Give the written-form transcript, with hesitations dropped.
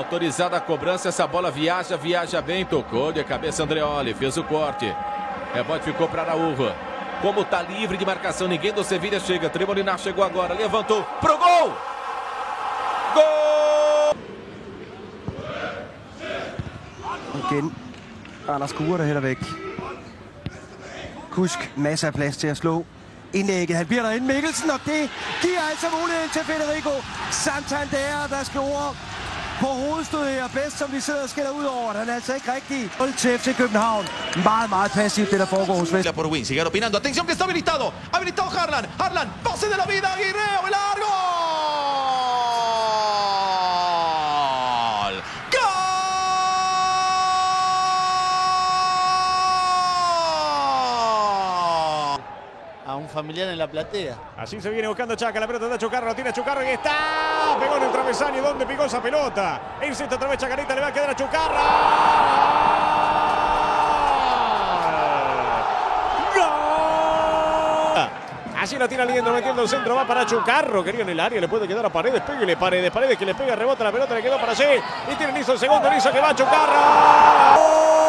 Autorizada a cobrança, essa bola viaja bem, tocou de cabeça Andreoli, fez o corte. Rebote ficou para Araújo. Como tá livre de marcação, ninguém do Sevilha chega. Tremolinar chegou agora, levantou pro gol! Gol! Igen. Anders Kure, der hælder væk. Kusk, masser af plads til at slå indlægget. Han bliver derinde, Mikkelsen, og det giver altså muligheden til Federico Santander, der scorer på hovedstød her bedst, som vi sidder og skælder ud over. Han er altså ikke rigtig 0 til FC København. Meget passivt, det der foregår hos Vest. Por Win, sigue opinando. Atención que está habilitado. Habilitado Harlan. Harlan, pase de la vida, Aguirre, largo. A un familiar en la platea. Así se viene buscando Chaca, la pelota de Chucarro, la tiene Chucarro y está. Pegó en el travesaño, ¿dónde picó esa pelota? Insiste otra vez Chacarita, le va a quedar a Chucarro. ¡Gol! Así la tira Liendo, metiendo el centro, va para Chucarro, quería en el área, le puede quedar a Paredes, pégale Paredes que le pega, rebota la pelota, le quedó para allí. Y tiene listo el segundo, listo que va Chucarro.